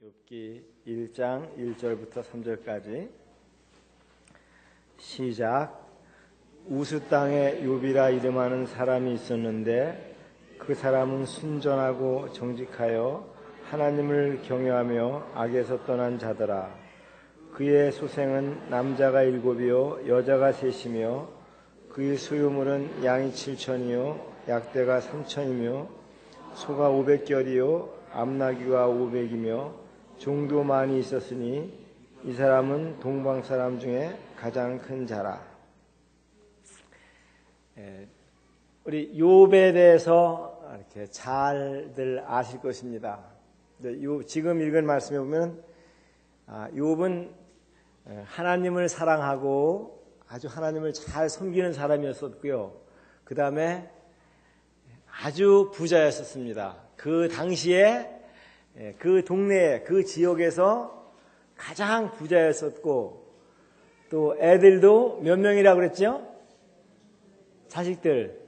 욥기 1장 1절부터 3절까지 시작. 우스 땅에 욥이라 이름하는 사람이 있었는데 그 사람은 순전하고 정직하여 하나님을 경외하며 악에서 떠난 자더라. 그의 소생은 남자가 7이요 여자가 3이며 그의 소유물은 양이 7천이요 약대가 3천이며 소가 500결이요 암나귀가 500이며 종도 많이 있었으니 이 사람은 동방 사람 중에 가장 큰 자라. 우리 욥에 대해서 이렇게 잘들 아실 것입니다. 지금 읽은 말씀에 보면 욥은 하나님을 사랑하고 아주 하나님을 잘 섬기는 사람이었었고요. 그 다음에 아주 부자였었습니다. 그 당시에 그 동네에 그 지역에서 가장 부자였었고 또 애들도 몇 명이라고 그랬죠? 자식들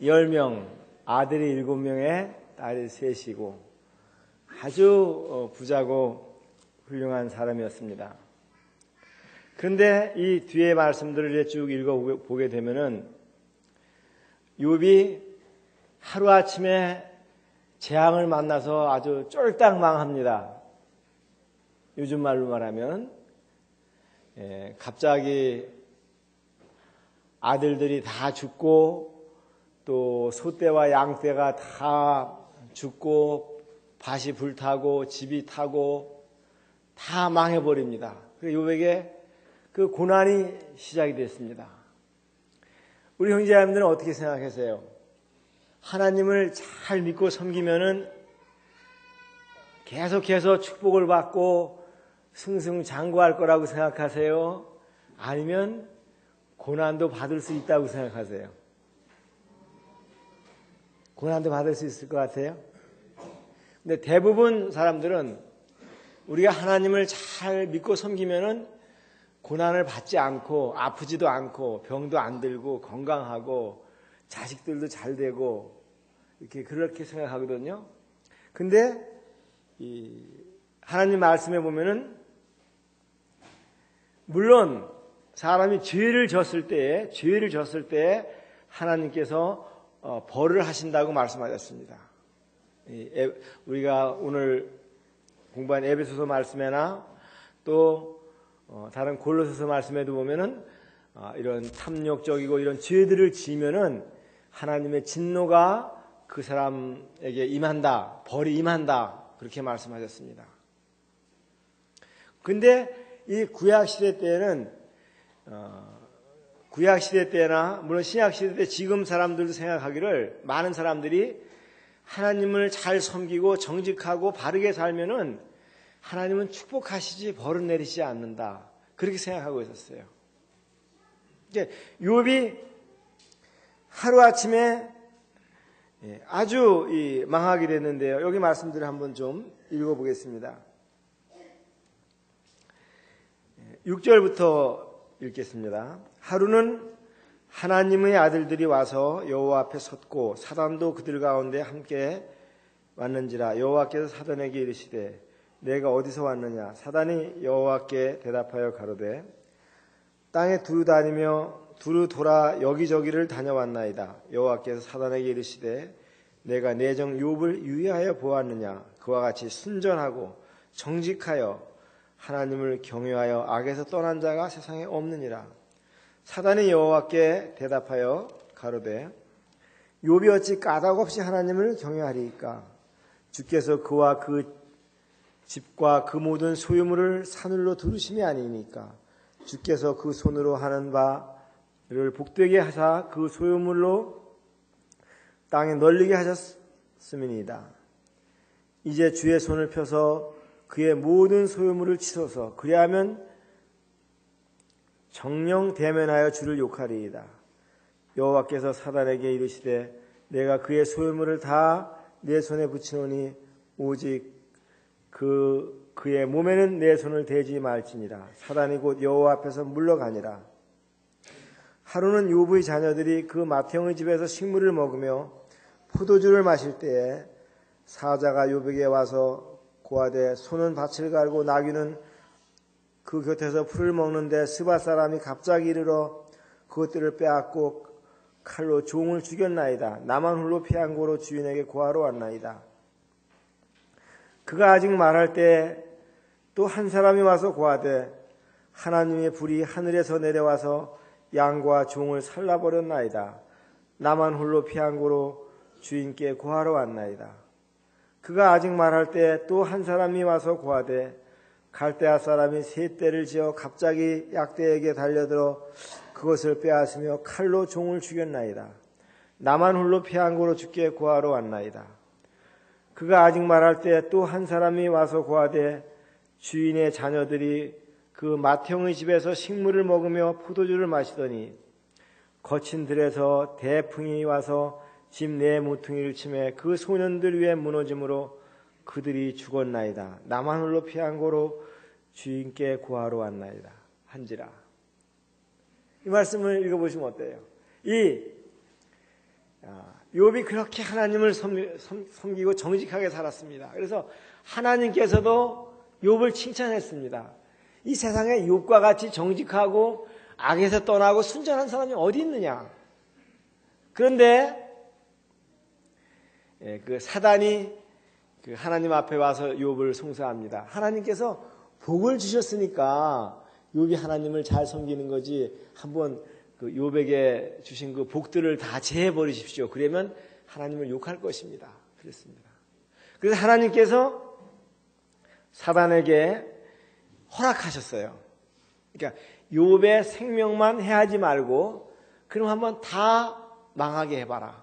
10명, 아들이 7명에 딸이 3이고 아주 부자고 훌륭한 사람이었습니다. 그런데 이 뒤에 말씀들을 쭉 읽어보게 되면은 욥이 하루아침에 재앙을 만나서 아주 쫄딱 망합니다. 요즘 말로 말하면 갑자기 아들들이 다 죽고 또 소떼와 양떼가 다 죽고 밭이 불타고 집이 타고 다 망해버립니다. 그래서 욥에게 그 고난이 시작이 됐습니다. 우리 형제자매들은 어떻게 생각하세요? 하나님을 잘 믿고 섬기면은 계속해서 축복을 받고 승승장구할 거라고 생각하세요? 아니면 고난도 받을 수 있다고 생각하세요? 고난도 받을 수 있을 것 같아요? 근데 대부분 사람들은 우리가 하나님을 잘 믿고 섬기면은 고난을 받지 않고 아프지도 않고 병도 안 들고 건강하고 자식들도 잘 되고 이렇게 그렇게 생각하거든요. 근데 이 하나님 말씀에 보면은 물론 사람이 죄를 졌을 때 하나님께서 벌을 하신다고 말씀하셨습니다. 우리가 오늘 공부한 에베소서 말씀에나 또 다른 골로새서 말씀에도 보면은 이런 탐욕적이고 이런 죄들을 지으면은 하나님의 진노가 그 사람에게 임한다, 벌이 임한다 그렇게 말씀하셨습니다. 근데 이 구약시대 때는 구약시대 때나 물론 신약시대 때 지금 사람들도 생각하기를 많은 사람들이 하나님을 잘 섬기고 정직하고 바르게 살면은 하나님은 축복하시지 벌은 내리시지 않는다 그렇게 생각하고 있었어요. 이제 욥이 하루아침에 아주 망하게 됐는데요. 여기 말씀들을 한번 좀 읽어보겠습니다. 6절부터 읽겠습니다. 하루는 하나님의 아들들이 와서 여호와 앞에 섰고 사단도 그들 가운데 함께 왔는지라. 여호와께서 사단에게 이르시되 내가 어디서 왔느냐? 사단이 여호와께 대답하여 가로되 땅에 두루 다니며 두루 돌아 여기저기를 다녀왔나이다. 여호와께서 사단에게 이르시되 내가 내 종 욥을 유의하여 보았느냐? 그와 같이 순전하고 정직하여 하나님을 경외하여 악에서 떠난 자가 세상에 없느니라. 사단이 여호와께 대답하여 가로되 욥이 어찌 까닭없이 하나님을 경외하리이까? 주께서 그와 그 집과 그 모든 소유물을 사늘로 두르심이 아니니까? 주께서 그 손으로 하는 바를 복되게 하사 그 소유물로 땅에 널리게 하셨음이니이다. 이제 주의 손을 펴서 그의 모든 소유물을 치소서. 그리하면 정령 대면하여 주를 욕하리이다. 여호와께서 사단에게 이르시되 내가 그의 소유물을 다 내 손에 붙이노니 오직 그의 몸에는 내 손을 대지 말지니라. 사단이 곧 여호와 앞에서 물러가니라. 하루는 욥의 자녀들이 그 맏형의 집에서 식물을 먹으며 포도주를 마실 때에 사자가 욥에게 와서 고하되 소는 밭을 갈고 나귀는 그 곁에서 풀을 먹는데 스바 사람이 갑자기 이르러 그것들을 빼앗고 칼로 종을 죽였나이다. 나만 홀로 피한 고로 주인에게 고하러 왔나이다. 그가 아직 말할 때 또 한 사람이 와서 고하되 하나님의 불이 하늘에서 내려와서 양과 종을 살라버렸나이다. 나만 홀로 피한 고로 주인께 고하러 왔나이다. 그가 아직 말할 때 또 한 사람이 와서 고하되 갈대아 사람이 세 떼를 지어 갑자기 약대에게 달려들어 그것을 빼앗으며 칼로 종을 죽였나이다. 나만 홀로 피한 고로 주께 고하러 왔나이다. 그가 아직 말할 때 또 한 사람이 와서 고하되 주인의 자녀들이 그 맏형의 집에서 식물을 먹으며 포도주를 마시더니 거친 들에서 대풍이 와서 집 내 모퉁이를 치매 그 소년들 위에 무너짐으로 그들이 죽었나이다. 나만 홀로 피한 고로 주인께 고하러 왔나이다. 한지라. 이 말씀을 읽어보시면 어때요? 욥이 그렇게 하나님을 섬기고 정직하게 살았습니다. 그래서 하나님께서도 욥을 칭찬했습니다. 이 세상에 욥과 같이 정직하고 악에서 떠나고 순전한 사람이 어디 있느냐? 그런데 그 사단이 그 하나님 앞에 와서 욥을 송사합니다. 하나님께서 복을 주셨으니까 욥이 하나님을 잘 섬기는 거지 한번 그 욥에게 주신 그 복들을 다 제해 버리십시오. 그러면 하나님을 욕할 것입니다. 그랬습니다. 그래서 하나님께서 사단에게 허락하셨어요. 그러니까 욥의 생명만 해하지 말고 그럼 한번 다 망하게 해봐라.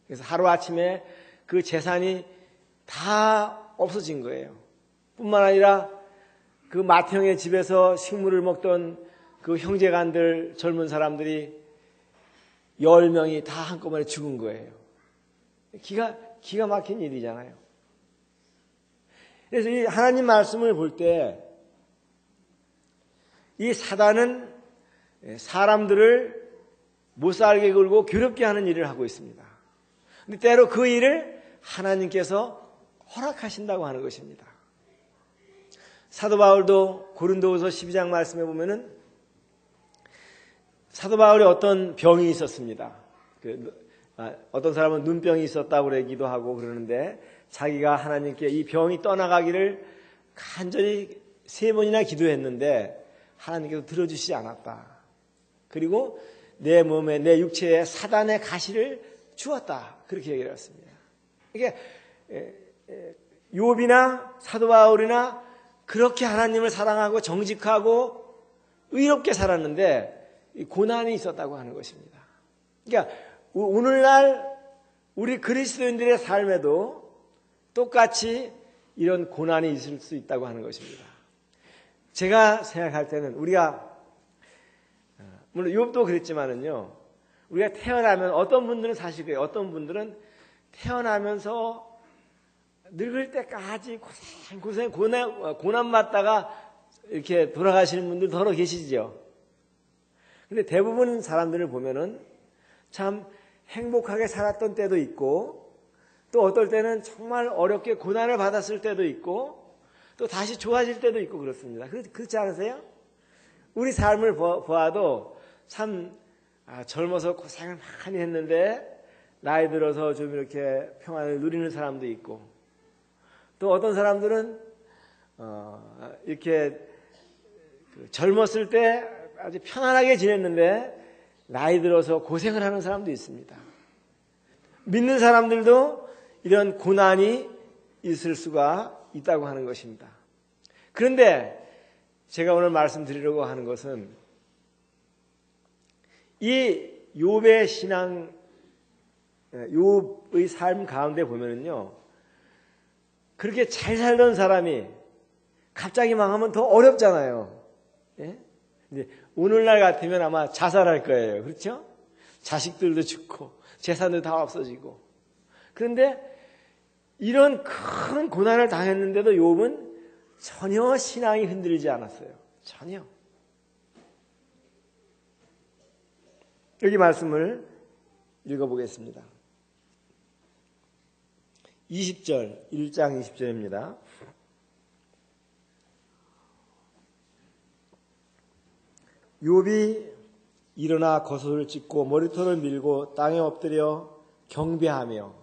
그래서 하루아침에 그 재산이 다 없어진 거예요. 뿐만 아니라 그 맏형의 집에서 식물을 먹던 그 형제간들 젊은 사람들이 10명이 다 한꺼번에 죽은 거예요. 기가 막힌 일이잖아요. 그래서 이 하나님 말씀을 볼 때 이 사단은 사람들을 못 살게 굴고 괴롭게 하는 일을 하고 있습니다. 근데 때로 그 일을 하나님께서 허락하신다고 하는 것입니다. 사도 바울도 고린도후서 12장 말씀에 보면은 사도 바울이 어떤 병이 있었습니다. 어떤 사람은 눈병이 있었다고 그러기도 하고 그러는데 자기가 하나님께 이 병이 떠나가기를 간절히 3번이나 기도했는데 하나님께서 들어주시지 않았다. 그리고 내 몸에 내 육체에 사단의 가시를 주었다. 그렇게 얘기를 했습니다. 이게 욥이나 사도 바울이나 그렇게 하나님을 사랑하고 정직하고 의롭게 살았는데 고난이 있었다고 하는 것입니다. 그러니까 오늘날 우리 그리스도인들의 삶에도 똑같이 이런 고난이 있을 수 있다고 하는 것입니다. 제가 생각할 때는 우리가 물론 욥도 그랬지만은요. 우리가 태어나면 어떤 분들은 사실 그래요. 어떤 분들은 태어나면서 늙을 때까지 고난 맞다가 이렇게 돌아가시는 분들 더러 계시죠. 근데 대부분 사람들을 보면은 참 행복하게 살았던 때도 있고 또 어떨 때는 정말 어렵게 고난을 받았을 때도 있고 또 다시 좋아질 때도 있고 그렇습니다. 그렇지 않으세요? 우리 삶을 보아도 참 젊어서 고생을 많이 했는데 나이 들어서 좀 이렇게 평안을 누리는 사람도 있고 또 어떤 사람들은 이렇게 젊었을 때 아주 편안하게 지냈는데 나이 들어서 고생을 하는 사람도 있습니다. 믿는 사람들도 이런 고난이 있을 수가 있다고 하는 것입니다. 그런데 제가 오늘 말씀드리려고 하는 것은 이 욥의 신앙, 욥의 삶 가운데 보면은요, 그렇게 잘 살던 사람이 갑자기 망하면 더 어렵잖아요. 예? 이제 오늘날 같으면 아마 자살할 거예요. 그렇죠? 자식들도 죽고 재산도 다 없어지고. 그런데 이런 큰 고난을 당했는데도 욥은 전혀 신앙이 흔들리지 않았어요. 전혀. 여기 말씀을 읽어보겠습니다. 20절, 1장 20절입니다. 욥이 일어나 겉옷을 찢고 머리털을 밀고 땅에 엎드려 경배하며,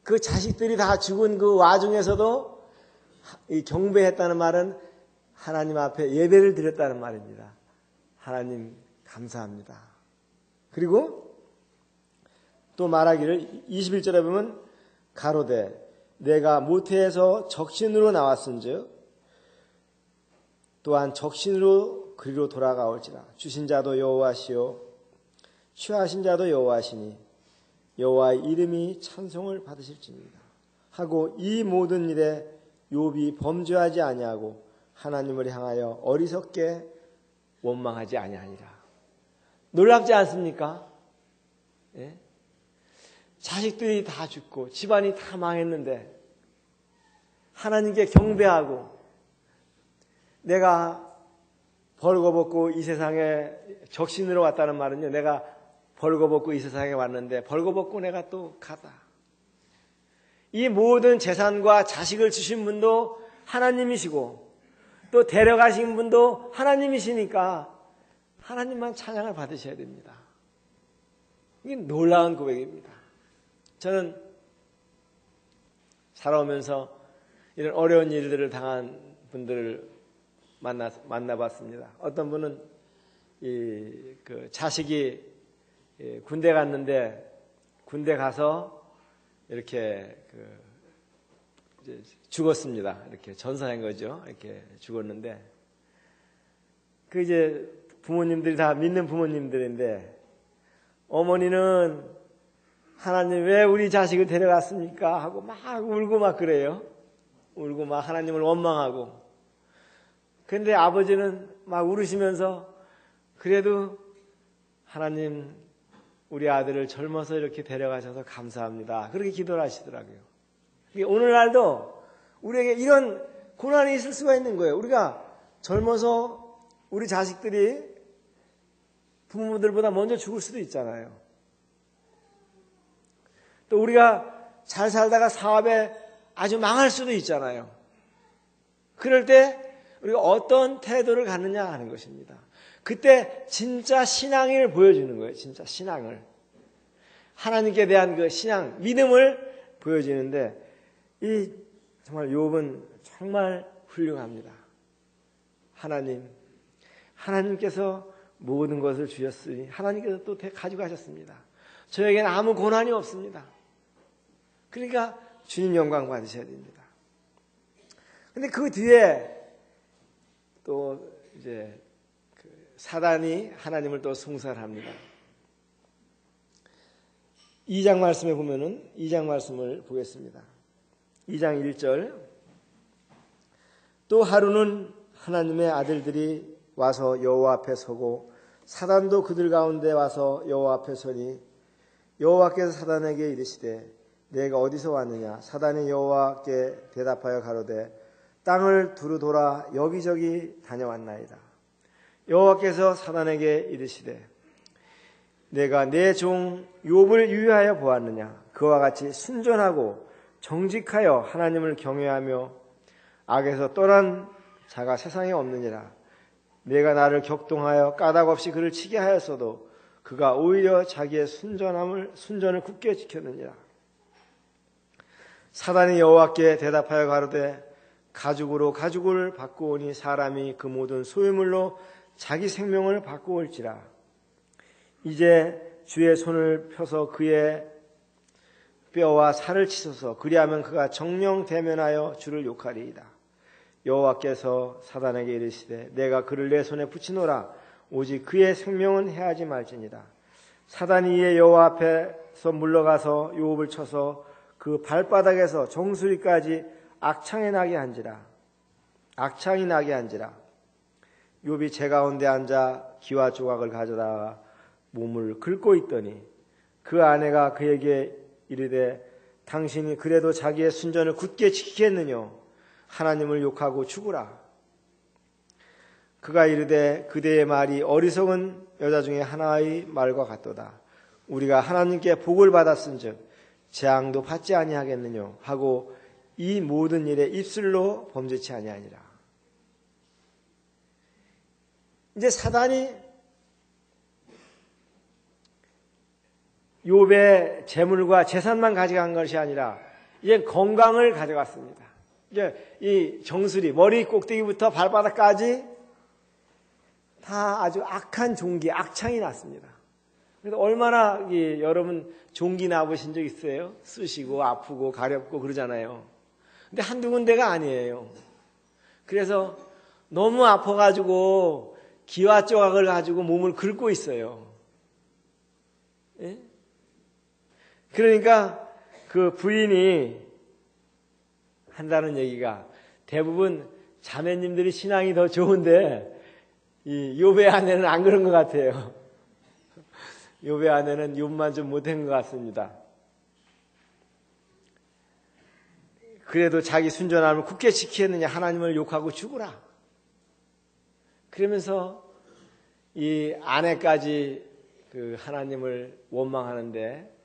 그 자식들이 다 죽은 그 와중에서도 이 경배했다는 말은 하나님 앞에 예배를 드렸다는 말입니다. 하나님 감사합니다. 그리고 또 말하기를 21절에 보면 가로되 내가 모태에서 적신으로 나왔은즉 또한 적신으로 그리로 돌아가올지라. 주신 자도 여호와시요 취하신 자도 여호와시니 여호와의 이름이 찬송을 받으실지니라 하고, 이 모든 일에 욥이 범죄하지 아니하고 하나님을 향하여 어리석게 원망하지 아니하니라. 놀랍지 않습니까? 예? 자식들이 다 죽고 집안이 다 망했는데 하나님께 경배하고, 내가 벌거벗고 이 세상에 적신으로 왔다는 말은요, 내가 벌거벗고 이 세상에 왔는데 벌거벗고 내가 또 가다. 이 모든 재산과 자식을 주신 분도 하나님이시고 또 데려가신 분도 하나님이시니까 하나님만 찬양을 받으셔야 됩니다. 이게 놀라운 고백입니다. 저는 살아오면서 이런 어려운 일들을 당한 분들을 만나봤습니다. 어떤 분은 그 자식이 군대 갔는데 군대 가서 이렇게 이제 죽었습니다. 이렇게 전사한 거죠. 이렇게 죽었는데, 그 이제 부모님들이 다 믿는 부모님들인데, 어머니는 하나님 왜 우리 자식을 데려갔습니까? 하고 막 울고 막 그래요. 울고 막 하나님을 원망하고. 그런데 아버지는 막 울으시면서 그래도 하나님 우리 아들을 젊어서 이렇게 데려가셔서 감사합니다. 그렇게 기도를 하시더라고요. 오늘날도 우리에게 이런 고난이 있을 수가 있는 거예요. 우리가 젊어서 우리 자식들이 부모들보다 먼저 죽을 수도 있잖아요. 또 우리가 잘 살다가 사업에 아주 망할 수도 있잖아요. 그럴 때 우리가 어떤 태도를 갖느냐 하는 것입니다. 그때 진짜 신앙을 보여주는 거예요. 진짜 신앙을. 하나님께 대한 그 신앙, 믿음을 보여주는데, 이 정말 욥은 정말 훌륭합니다. 하나님께서 모든 것을 주셨으니 하나님께서 또 가져가셨습니다. 저에게는 아무 고난이 없습니다. 그러니까 주님 영광 받으셔야 됩니다. 근데 그 뒤에 또 이제 사단이 하나님을 또 숭살합니다. 2장 말씀에 보면은 2장 말씀을 보겠습니다. 2장 1절. 또 하루는 하나님의 아들들이 와서 여호와 앞에 서고 사단도 그들 가운데 와서 여호와 앞에 서니 여호와께서 사단에게 이르시되 내가 어디서 왔느냐? 사단이 여호와께 대답하여 가로되 땅을 두루 돌아 여기저기 다녀왔나이다. 여호와께서 사단에게 이르시되 내가 내 종 욥을 유의하여 보았느냐? 그와 같이 순전하고 정직하여 하나님을 경외하며 악에서 떠난 자가 세상에 없느니라. 내가 나를 격동하여 까닭 없이 그를 치게 하였어도 그가 오히려 자기의 순전을 굳게 지켰느니라. 사단이 여호와께 대답하여 가로되 가죽으로 가죽을 바꾸오니 사람이 그 모든 소유물로 자기 생명을 바꾸올지라. 이제 주의 손을 펴서 그의 뼈와 살을 치소서. 그리하면 그가 정령 대면하여 주를 욕하리이다. 여호와께서 사단에게 이르시되 내가 그를 내 손에 붙이노라. 오직 그의 생명은 해하지 말지니라. 사단이 이에 여호와 앞에서 물러가서 욥을 쳐서 그 발바닥에서 정수리까지 악창이 나게 한지라. 욥이 제 가운데 앉아 기와 조각을 가져다가 몸을 긁고 있더니 그 아내가 그에게 이르되 당신이 그래도 자기의 순전을 굳게 지키겠느냐? 하나님을 욕하고 죽으라. 그가 이르되 그대의 말이 어리석은 여자 중에 하나의 말과 같도다. 우리가 하나님께 복을 받았은즉 재앙도 받지 아니하겠느냐 하고 이 모든 일에 입술로 범죄치 아니하니라. 이제 사단이 욥의 재물과 재산만 가져간 것이 아니라 이제 건강을 가져갔습니다. 이제 이 정수리 머리 꼭대기부터 발바닥까지 다 아주 악한 종기, 악창이 났습니다. 그래서 얼마나 여러분 종기 나보신 적 있어요? 쑤시고 아프고 가렵고 그러잖아요. 근데 한두 군데가 아니에요. 그래서 너무 아파가지고 기와 조각을 가지고 몸을 긁고 있어요. 예? 그러니까 그 부인이 한다는 얘기가 대부분 자매님들이 신앙이 더 좋은데 이 욥의 아내는 안 그런 것 같아요. 욥의 아내는 욥만 좀 못한 것 같습니다. 그래도 자기 순전함을 굳게 지키겠느냐, 하나님을 욕하고 죽으라. 그러면서 이 아내까지 그 하나님을 원망하는데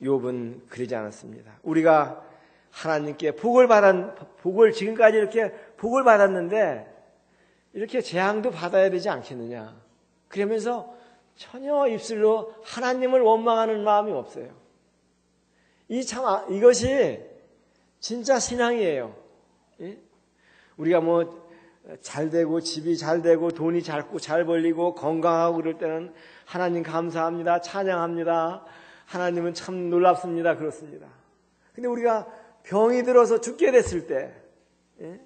욥은 그러지 않았습니다. 우리가 하나님께 복을 지금까지 이렇게 복을 받았는데 이렇게 재앙도 받아야 되지 않겠느냐. 그러면서 전혀 입술로 하나님을 원망하는 마음이 없어요. 이것이 진짜 신앙이에요. 예? 우리가 뭐 잘 되고 집이 잘 되고 돈이 잘 벌리고 건강하고 그럴 때는 하나님 감사합니다. 찬양합니다. 하나님은 참 놀랍습니다. 그렇습니다. 근데 우리가 병이 들어서 죽게 됐을 때, 예?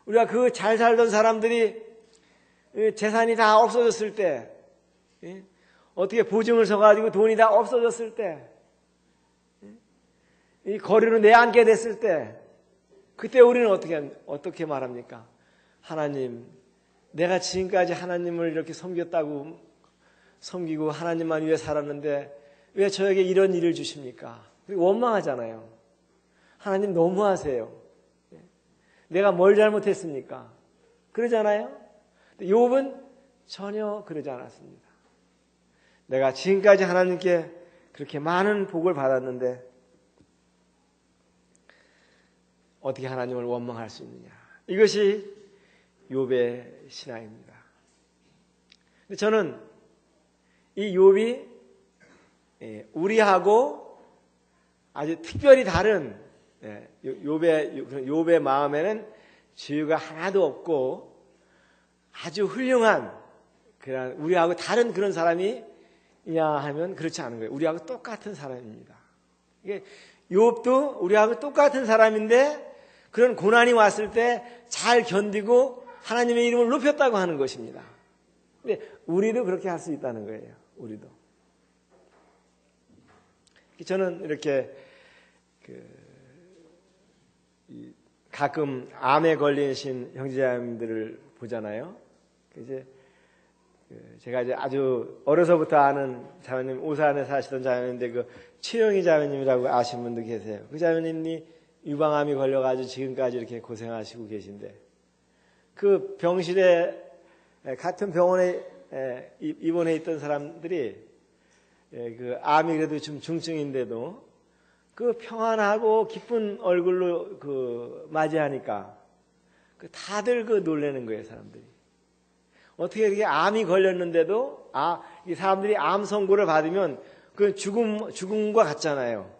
우리가 그 잘 살던 사람들이 재산이 다 없어졌을 때, 예? 어떻게 보증을 서가지고 돈이 다 없어졌을 때, 예? 이 거리로 내앉게 됐을 때, 그때 우리는 어떻게 말합니까? 하나님, 내가 지금까지 하나님을 이렇게 섬기고 하나님만 위해 살았는데 왜 저에게 이런 일을 주십니까? 원망하잖아요. 하나님 너무하세요. 내가 뭘 잘못했습니까? 그러잖아요. 근데 욥은 전혀 그러지 않았습니다. 내가 지금까지 하나님께 그렇게 많은 복을 받았는데 어떻게 하나님을 원망할 수 있느냐. 이것이 욥의 신앙입니다. 근데 저는 이 욥이 우리하고 아주 특별히 다른 욥의 마음에는 죄가 하나도 없고 아주 훌륭한 그런 우리하고 다른 그런 사람이냐 하면 그렇지 않은 거예요. 우리하고 똑같은 사람입니다. 이게 욥도 우리하고 똑같은 사람인데 그런 고난이 왔을 때 잘 견디고 하나님의 이름을 높였다고 하는 것입니다. 근데 우리도 그렇게 할 수 있다는 거예요. 우리도. 저는 이렇게 가끔 암에 걸리신 형제자매님들을 보잖아요. 이제 제가 이제 아주 어려서부터 아는 자매님, 오산에 사시던 자매님인데 그 최영희 자매님이라고 아시는 분도 계세요. 그 자매님이 유방암이 걸려가지고 지금까지 이렇게 고생하시고 계신데 그 병실에 같은 병원에 입원해 있던 사람들이 그 암이 그래도 좀 중증인데도 그 평안하고 기쁜 얼굴로 그 맞이하니까 그 다들 그 놀라는 거예요, 사람들이. 어떻게 이렇게 암이 걸렸는데도 이 사람들이 암 선고를 받으면 그 죽음과 같잖아요.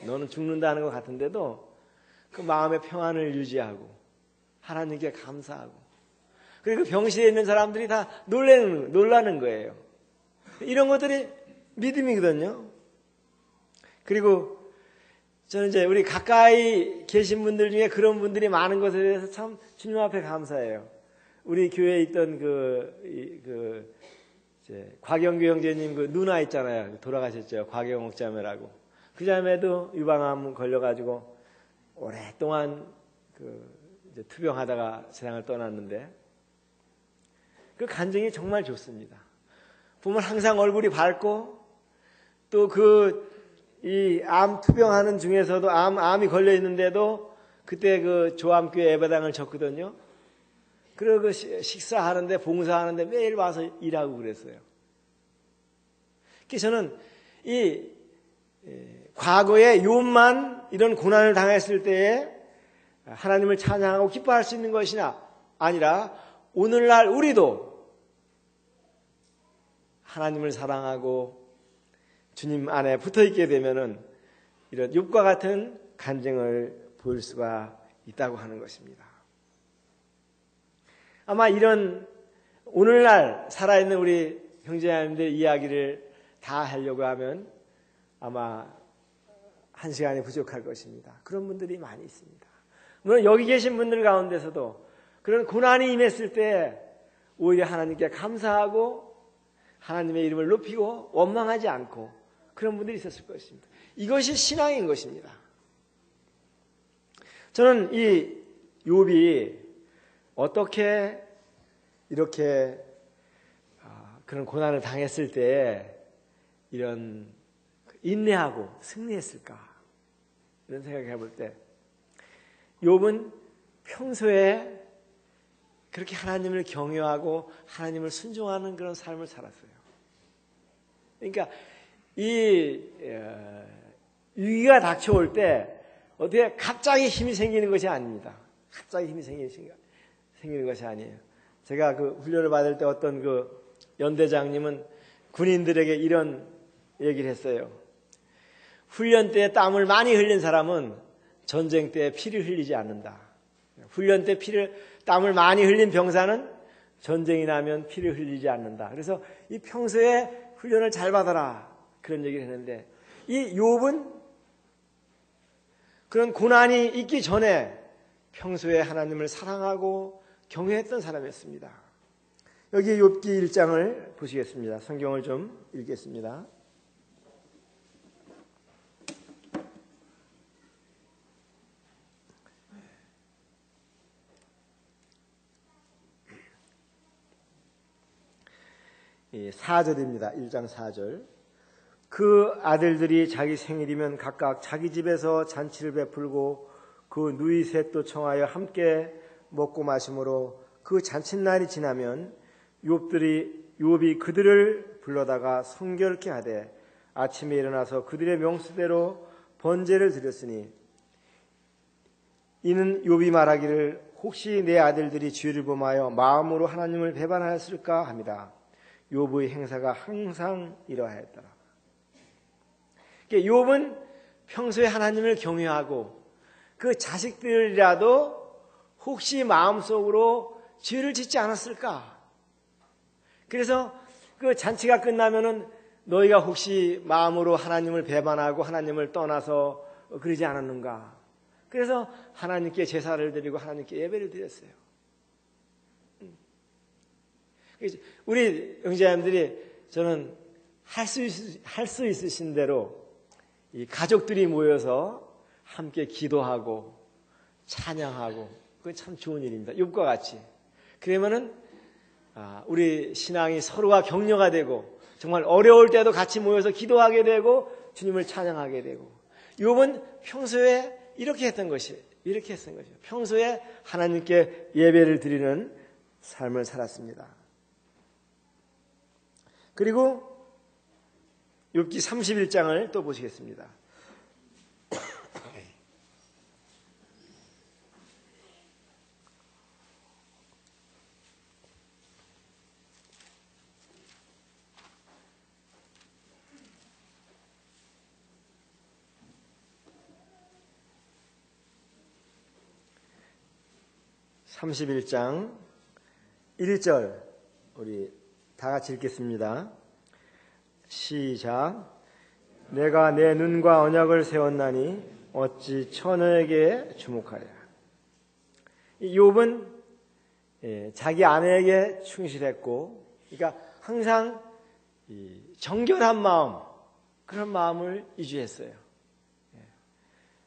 너는 죽는다는 것 같은데도 그 마음의 평안을 유지하고 하나님께 감사하고 그리고 그 병실에 있는 사람들이 다 놀라는 거예요. 이런 것들이 믿음이거든요. 그리고 저는 이제 우리 가까이 계신 분들 중에 그런 분들이 많은 것에 대해서 참 주님 앞에 감사해요. 우리 교회에 있던 곽영규 형제님 그 누나 있잖아요. 돌아가셨죠. 곽영옥 자매라고. 그 자매도 유방암 걸려가지고 오랫동안 이제 투병하다가 세상을 떠났는데 그 간증이 정말 좋습니다. 보면 항상 얼굴이 밝고 또 이 암 투병하는 중에서도 암이 걸려 있는데도 그때 그 조암교회 예배당을 졌거든요. 그리고 식사하는데 봉사하는데 매일 와서 일하고 그랬어요. 그래서 저는 이 과거에 욥만 이런 고난을 당했을 때에 하나님을 찬양하고 기뻐할 수 있는 것이냐 아니라 오늘날 우리도 하나님을 사랑하고 주님 안에 붙어있게 되면은 이런 욥과 같은 간증을 보일 수가 있다고 하는 것입니다. 아마 이런 오늘날 살아있는 우리 형제자매님들 이야기를 다 하려고 하면 아마 1시간이 부족할 것입니다. 그런 분들이 많이 있습니다. 물론 여기 계신 분들 가운데서도 그런 고난이 임했을 때 오히려 하나님께 감사하고 하나님의 이름을 높이고 원망하지 않고 그런 분들이 있었을 것입니다. 이것이 신앙인 것입니다. 저는 이 욥이 어떻게 이렇게 그런 고난을 당했을 때 이런 인내하고 승리했을까 이런 생각을 해볼 때 욥은 평소에 그렇게 하나님을 경외하고 하나님을 순종하는 그런 삶을 살았어요. 그러니까 이 위기가 닥쳐올 때 어떻게 갑자기 힘이 생기는 것이 아닙니다. 갑자기 힘이 생기는 것이 아니에요. 제가 그 훈련을 받을 때 어떤 그 연대장님은 군인들에게 이런 얘기를 했어요. 훈련 때 땀을 많이 흘린 사람은 전쟁 때 피를 흘리지 않는다. 훈련 때 땀을 많이 흘린 병사는 전쟁이 나면 피를 흘리지 않는다. 그래서 이 평소에 훈련을 잘 받아라. 그런 얘기를 했는데 이 욥은 그런 고난이 있기 전에 평소에 하나님을 사랑하고 경외했던 사람이었습니다. 여기 욥기 1장을 보시겠습니다. 성경을 좀 읽겠습니다. 예, 4절입니다. 1장 4절. 그 아들들이 자기 생일이면 각각 자기 집에서 잔치를 베풀고 그 누이 셋도 청하여 함께 먹고 마심으로 그 잔칫날이 지나면 욥이 그들을 불러다가 성결케 하되 아침에 일어나서 그들의 명수대로 번제를 드렸으니 이는 욥이 말하기를 혹시 내 아들들이 죄를 범하여 마음으로 하나님을 배반하였을까 합니다. 욥의 행사가 항상 이러하였더라. 욥은 평소에 하나님을 경외하고 그 자식들이라도 혹시 마음속으로 죄를 짓지 않았을까? 그래서 그 잔치가 끝나면은 너희가 혹시 마음으로 하나님을 배반하고 하나님을 떠나서 그러지 않았는가? 그래서 하나님께 제사를 드리고 하나님께 예배를 드렸어요. 우리 형제자매들이 저는 할 수 있으신 대로 이 가족들이 모여서 함께 기도하고 찬양하고 그건 참 좋은 일입니다. 욥과 같이. 그러면은 우리 신앙이 서로가 격려가 되고 정말 어려울 때도 같이 모여서 기도하게 되고 주님을 찬양하게 되고 욥은 평소에 이렇게 했던 것이죠. 평소에 하나님께 예배를 드리는 삶을 살았습니다. 그리고 욥기 31장을 또 보시겠습니다. (31장) 1절 우리 다 같이 읽겠습니다. 시작. 내가 내 눈과 언약을 세웠나니 어찌 처녀에게 주목하랴. 욥은 자기 아내에게 충실했고, 그러니까 항상 정결한 마음, 그런 마음을 유지했어요.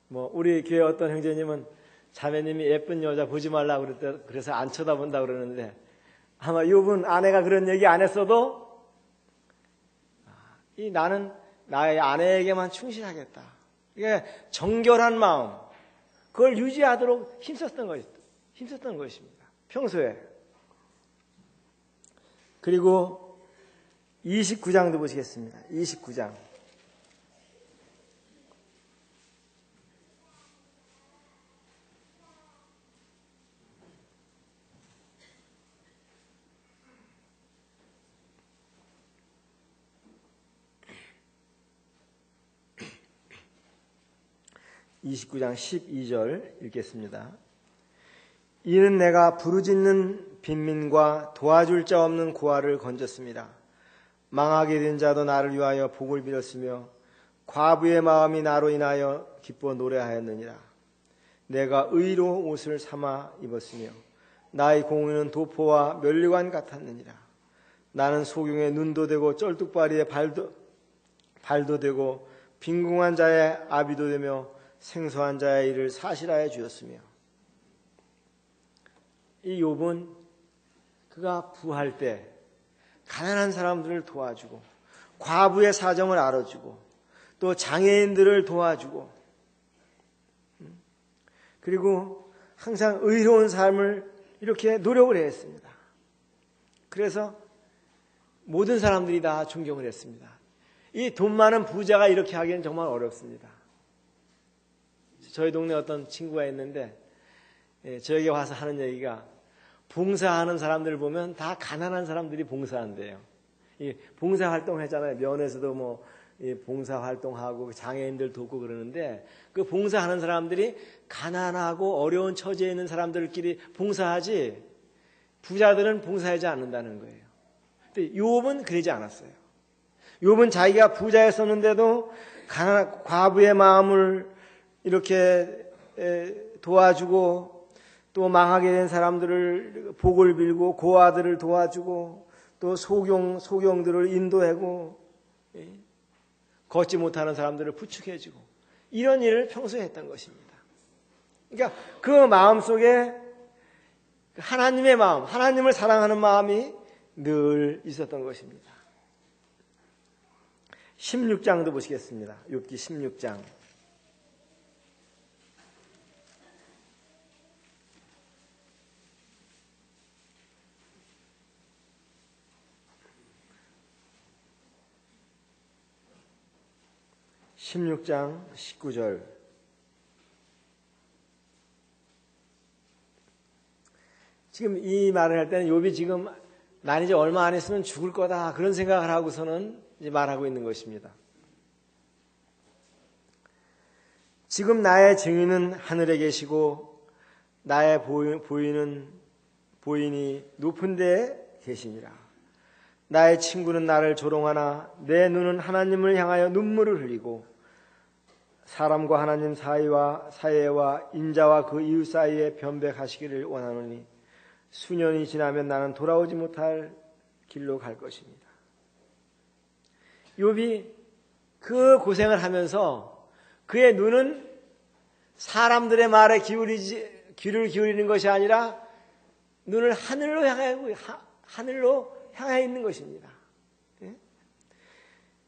우리 교회 어떤 형제님은 자매님이 예쁜 여자 보지 말라고 그래서 안 쳐다본다 그러는데 아마 욥은 아내가 그런 얘기 안 했어도 나는 나의 아내에게만 충실하겠다. 이게 정결한 마음, 그걸 유지하도록 힘썼던 것입니다. 평소에. 그리고 29장도 보시겠습니다. 29장. 29장 12절 읽겠습니다. 이는 내가 부르짖는 빈민과 도와줄 자 없는 고아를 건졌습니다. 망하게 된 자도 나를 위하여 복을 빌었으며 과부의 마음이 나로 인하여 기뻐 노래하였느니라. 내가 의로 옷을 삼아 입었으며 나의 공의는 도포와 면류관 같았느니라. 나는 소경의 눈도 되고 쩔뚝발이의 발도 되고 빈궁한 자의 아비도 되며 생소한 자의 일을 사실하여 주었으며. 이 욥은 그가 부할 때 가난한 사람들을 도와주고 과부의 사정을 알아주고 또 장애인들을 도와주고 그리고 항상 의로운 삶을 이렇게 노력을 했습니다. 그래서 모든 사람들이 다 존경을 했습니다. 이 돈 많은 부자가 이렇게 하기는 정말 어렵습니다. 저희 동네 어떤 친구가 있는데 저에게 와서 하는 얘기가 봉사하는 사람들을 보면 다 가난한 사람들이 봉사한대요. 이 봉사활동 하잖아요. 면에서도 뭐 봉사활동하고 장애인들 돕고 그러는데 그 봉사하는 사람들이 가난하고 어려운 처지에 있는 사람들끼리 봉사하지 부자들은 봉사하지 않는다는 거예요. 근데 욥은 그러지 않았어요. 욥은 자기가 부자였었는데도 과부의 마음을 이렇게 도와주고 또 망하게 된 사람들을 복을 빌고 고아들을 도와주고 또 소경들을 인도하고 걷지 못하는 사람들을 부축해주고 이런 일을 평소에 했던 것입니다. 그러니까 그 마음속에 하나님의 마음, 하나님을 사랑하는 마음이 늘 있었던 것입니다. 16장도 보시겠습니다. 욥기 16장. (16장) 19절. 지금 이 말을 할 때는 욥이 지금 난 이제 얼마 안 있으면 죽을 거다 그런 생각을 하고서는 이제 말하고 있는 것입니다. 지금 나의 증인은 하늘에 계시고 나의 보인이 높은 데에 계시니라. 나의 친구는 나를 조롱하나 내 눈은 하나님을 향하여 눈물을 흘리고 사람과 하나님 사이와 인자와 그 이웃 사이에 변백하시기를 원하노니 수년이 지나면 나는 돌아오지 못할 길로 갈 것입니다. 욥이 그 고생을 하면서 그의 눈은 사람들의 말에 귀를 기울이는 것이 아니라 눈을 하늘로 향해 있는 것입니다.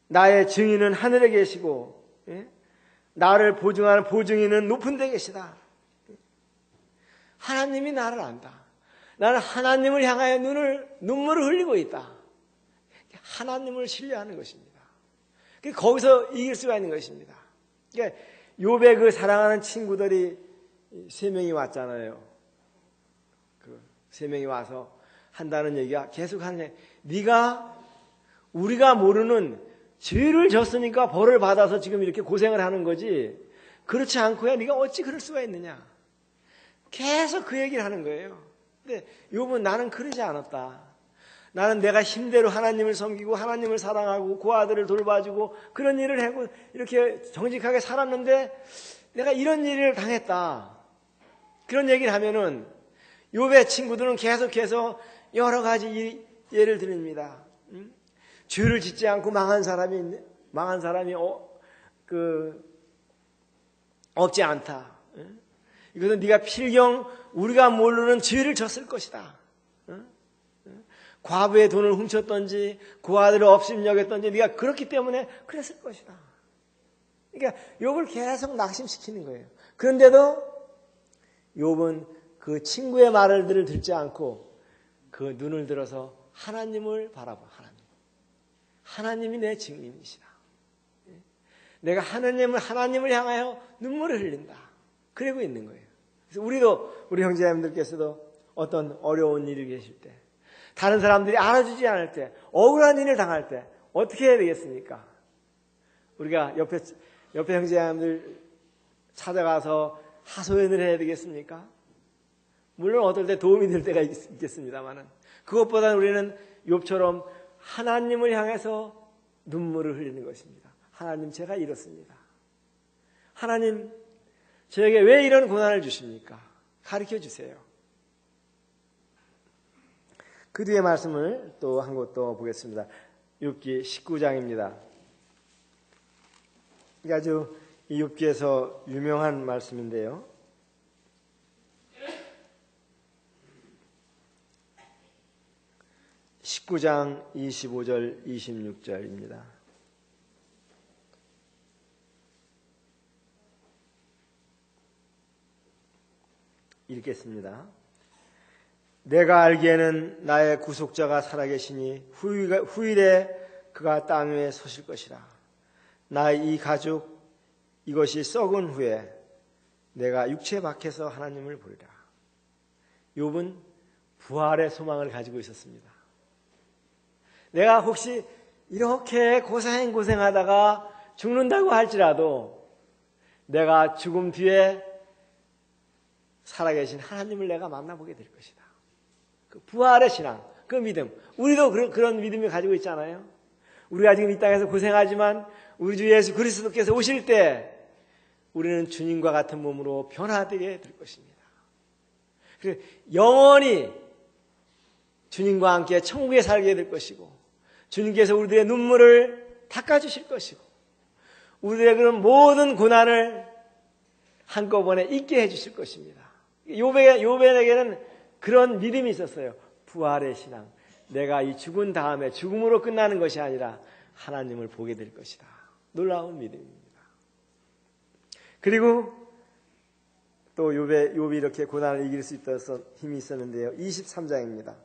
나의 증인은 하늘에 계시고 나를 보증하는 보증인은 높은 데 계시다. 하나님이 나를 안다. 나는 하나님을 향하여 눈물을 흘리고 있다. 하나님을 신뢰하는 것입니다. 거기서 이길 수가 있는 것입니다. 그러니까 욥의 그 사랑하는 친구들이 3명이 왔잖아요. 그 3명이 와서 한다는 얘기가 계속 하는 네가 우리가 모르는 죄를 졌으니까 벌을 받아서 지금 이렇게 고생을 하는 거지 그렇지 않고야 네가 어찌 그럴 수가 있느냐. 계속 그 얘기를 하는 거예요. 근데 욥은 나는 그러지 않았다. 나는 내가 힘대로 하나님을 섬기고 하나님을 사랑하고 고아들을 돌봐주고 그런 일을 하고 이렇게 정직하게 살았는데 내가 이런 일을 당했다. 그런 얘기를 하면은 욥의 친구들은 계속해서 여러 가지 예를 드립니다. 죄를 짓지 않고 망한 사람이 없지 않다. 이것은 네가 필경 우리가 모르는 죄를 졌을 것이다. 과부의 돈을 훔쳤던지 고아들을 업심여겼던지 네가 그렇기 때문에 그랬을 것이다. 그러니까 욥을 계속 낙심시키는 거예요. 그런데도 욥은 그 친구의 말을 듣지 않고 그 눈을 들어서 하나님을 바라봐. 하나님이 내 증인이시다. 내가 하나님을 향하여 눈물을 흘린다. 그러고 있는 거예요. 그래서 우리 형제자매들께서도 어떤 어려운 일이 계실 때 다른 사람들이 알아주지 않을 때 억울한 일을 당할 때 어떻게 해야 되겠습니까? 우리가 옆에 형제자매들 찾아가서 하소연을 해야 되겠습니까? 물론 어떨 때 도움이 될 때가 있겠습니다만은 그것보다는 우리는 욥처럼 하나님을 향해서 눈물을 흘리는 것입니다. 하나님, 제가 이렇습니다. 하나님, 저에게 왜 이런 고난을 주십니까? 가르쳐 주세요. 그 뒤에 말씀을 또 한 곳 더 보겠습니다. 욥기 19장입니다. 이게 아주 이 욥기에서 유명한 말씀인데요. (19장) 25절 26절입니다. 읽겠습니다. 내가 알기에는 나의 구속자가 살아계시니 후일에 그가 땅 위에 서실 것이라. 나의 이 가죽 이것이 썩은 후에 내가 육체 밖에서 하나님을 보리라. 욥은 부활의 소망을 가지고 있었습니다. 내가 혹시 이렇게 고생하다가 죽는다고 할지라도 내가 죽음 뒤에 살아계신 하나님을 내가 만나보게 될 것이다. 그 부활의 신앙, 그 믿음. 우리도 그런 믿음을 가지고 있잖아요. 우리가 지금 이 땅에서 고생하지만 우리 주 예수 그리스도께서 오실 때 우리는 주님과 같은 몸으로 변화되게 될 것입니다. 그래서 영원히 주님과 함께 천국에 살게 될 것이고 주님께서 우리들의 눈물을 닦아주실 것이고 우리들의 그런 모든 고난을 한꺼번에 잊게 해주실 것입니다. 욥에게는 그런 믿음이 있었어요. 부활의 신앙. 내가 이 죽은 다음에 죽음으로 끝나는 것이 아니라 하나님을 보게 될 것이다. 놀라운 믿음입니다. 그리고 또 욥이 이렇게 고난을 이길 수 있어서 힘이 있었는데요. 23장입니다.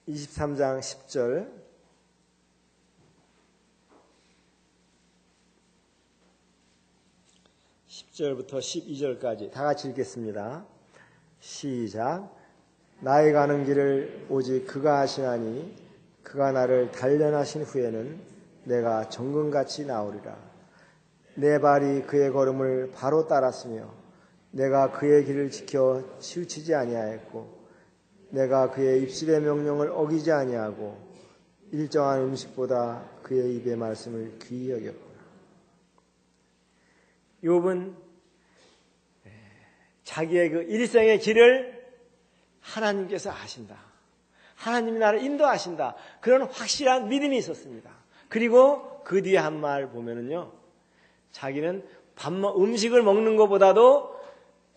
(23장) 10절 10절부터 12절까지 다 같이 읽겠습니다. 시작. 나의 가는 길을 오직 그가 하시나니 그가 나를 단련하신 후에는 내가 정금같이 나오리라. 내 발이 그의 걸음을 바로 따랐으며 내가 그의 길을 지켜 치우치지 아니하였고 내가 그의 입술의 명령을 어기지 아니하고 일정한 음식보다 그의 입의 말씀을 귀히 여겼구나. 욥은 자기의 그 일생의 길을 하나님께서 아신다. 하나님이 나를 인도하신다. 그런 확실한 믿음이 있었습니다. 그리고 그 뒤에 한 말 보면은요, 자기는 음식을 먹는 것보다도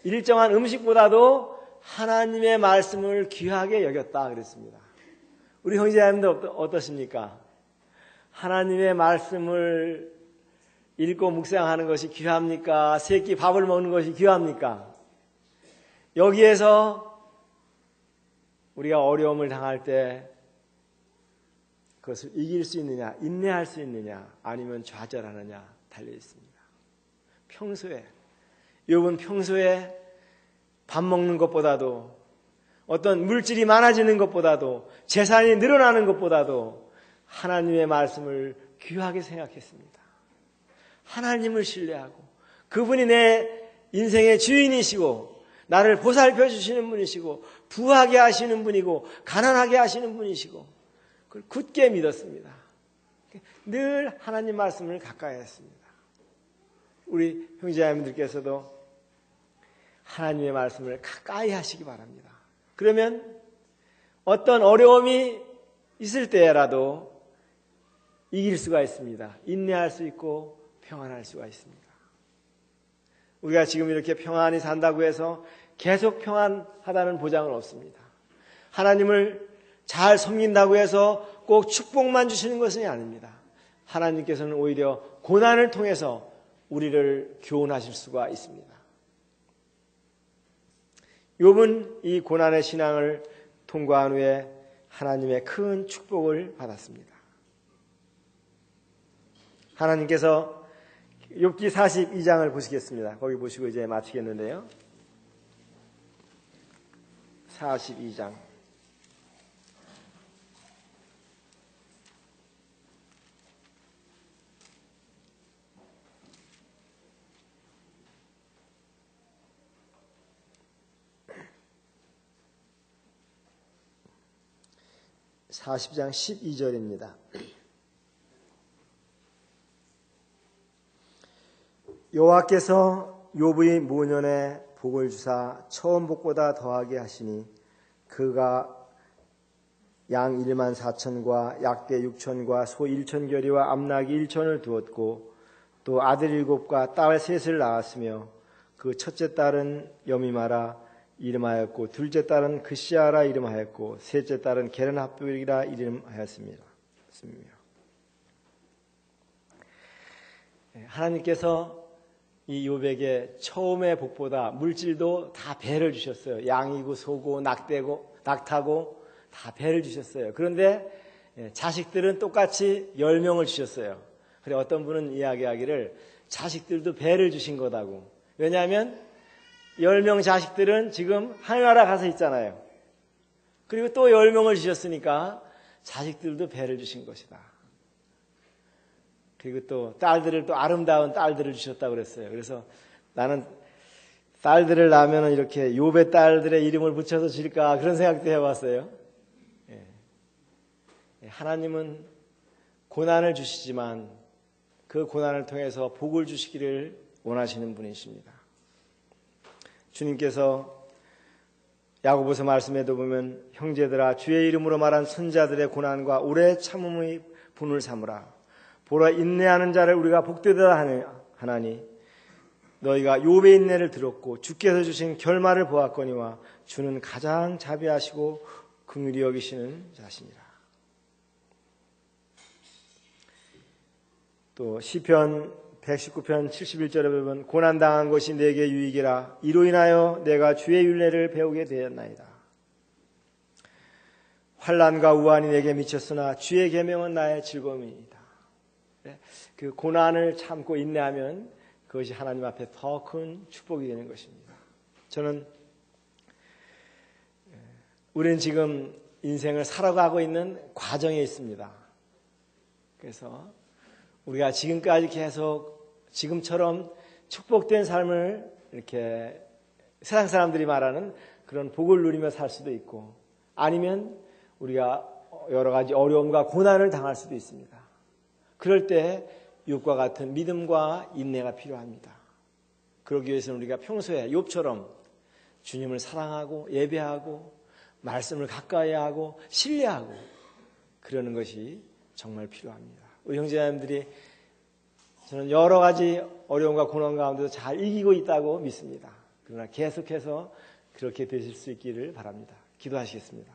일정한 음식보다도 하나님의 말씀을 귀하게 여겼다 그랬습니다. 우리 형제자매님들 어떠십니까? 하나님의 말씀을 읽고 묵상하는 것이 귀합니까? 세 끼 밥을 먹는 것이 귀합니까? 여기에서 우리가 어려움을 당할 때 그것을 이길 수 있느냐, 인내할 수 있느냐, 아니면 좌절하느냐 달려 있습니다. 욥은 평소에 밥 먹는 것보다도 어떤 물질이 많아지는 것보다도 재산이 늘어나는 것보다도 하나님의 말씀을 귀하게 생각했습니다. 하나님을 신뢰하고 그분이 내 인생의 주인이시고 나를 보살펴 주시는 분이시고 부하게 하시는 분이고 가난하게 하시는 분이시고 그걸 굳게 믿었습니다. 늘 하나님 말씀을 가까이 했습니다. 우리 형제자매님들께서도 하나님의 말씀을 가까이 하시기 바랍니다. 그러면 어떤 어려움이 있을 때라도 이길 수가 있습니다. 인내할 수 있고 평안할 수가 있습니다. 우리가 지금 이렇게 평안히 산다고 해서 계속 평안하다는 보장은 없습니다. 하나님을 잘 섬긴다고 해서 꼭 축복만 주시는 것은 아닙니다. 하나님께서는 오히려 고난을 통해서 우리를 교훈하실 수가 있습니다. 욥은 이 고난의 신앙을 통과한 후에 하나님의 큰 축복을 받았습니다. 하나님께서 욥기 42장을 보시겠습니다. 거기 보시고 이제 마치겠는데요. 42장 40장 12절입니다. 여호와께서 욥의 모년에 복을 주사 처음 복보다 더하게 하시니 그가 양 1만 4천과 약대 6천과 소 1천결이와 암나귀 1천을 두었고 또 아들 7과 딸 3을 낳았으며 그 첫째 딸은 여미마라 이름하였고 둘째 딸은 그시아라 이름하였고 셋째 딸은 게른합불이라 이름하였습니다. 하나님께서 이 욥에게 처음의 복보다 물질도 다 배를 주셨어요. 양이고 소고 낙타고 다 배를 주셨어요. 그런데 자식들은 똑같이 10명을 주셨어요. 그래 어떤 분은 이야기하기를 자식들도 배를 주신 거다고. 왜냐하면 10명 자식들은 지금 하늘나라 가서 있잖아요. 그리고 또 10명을 주셨으니까 자식들도 배를 주신 것이다. 그리고 또 딸들을 또 아름다운 딸들을 주셨다고 그랬어요. 그래서 나는 딸들을 낳으면 이렇게 욥의 딸들의 이름을 붙여서 줄까 그런 생각도 해봤어요. 하나님은 고난을 주시지만 그 고난을 통해서 복을 주시기를 원하시는 분이십니다. 주님께서 야고보서 말씀에도 보면 형제들아 주의 이름으로 말한 선자들의 고난과 오래 참음의 분을 삼으라. 보라 인내하는 자를 우리가 복되다 하나니 너희가 욥의 인내를 들었고 주께서 주신 결말을 보았거니와 주는 가장 자비하시고 긍휼히 여기시는 자시니라. 또 시편 119편 71절에 보면 고난당한 것이 내게 유익이라 이로 인하여 내가 주의 율례를 배우게 되었나이다. 환난과 우환이 내게 미쳤으나 주의 계명은 나의 즐거움이다. 그 고난을 참고 인내하면 그것이 하나님 앞에 더 큰 축복이 되는 것입니다. 저는 우리는 지금 인생을 살아가고 있는 과정에 있습니다. 그래서 우리가 지금까지 계속 지금처럼 축복된 삶을 이렇게 세상 사람들이 말하는 그런 복을 누리며 살 수도 있고 아니면 우리가 여러 가지 어려움과 고난을 당할 수도 있습니다. 그럴 때 욥과 같은 믿음과 인내가 필요합니다. 그러기 위해서는 우리가 평소에 욥처럼 주님을 사랑하고 예배하고 말씀을 가까이 하고 신뢰하고 그러는 것이 정말 필요합니다. 우리 형제자매들이 저는 여러 가지 어려움과 고난 가운데도 잘 이기고 있다고 믿습니다. 그러나 계속해서 그렇게 되실 수 있기를 바랍니다. 기도하시겠습니다.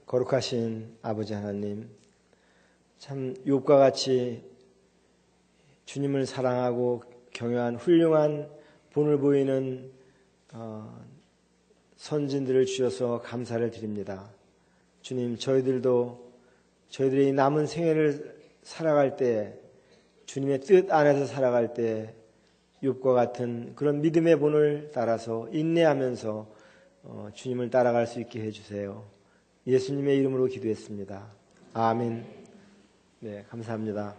거룩하신 아버지 하나님, 참 욥과 같이 주님을 사랑하고 경외한 훌륭한 본을 보이는 선진들을 주셔서 감사를 드립니다. 주님, 저희들이 남은 생애를 살아갈 때 주님의 뜻 안에서 살아갈 때 욥과 같은 그런 믿음의 본을 따라서 인내하면서 주님을 따라갈 수 있게 해주세요. 예수님의 이름으로 기도했습니다. 아멘. 네, 감사합니다.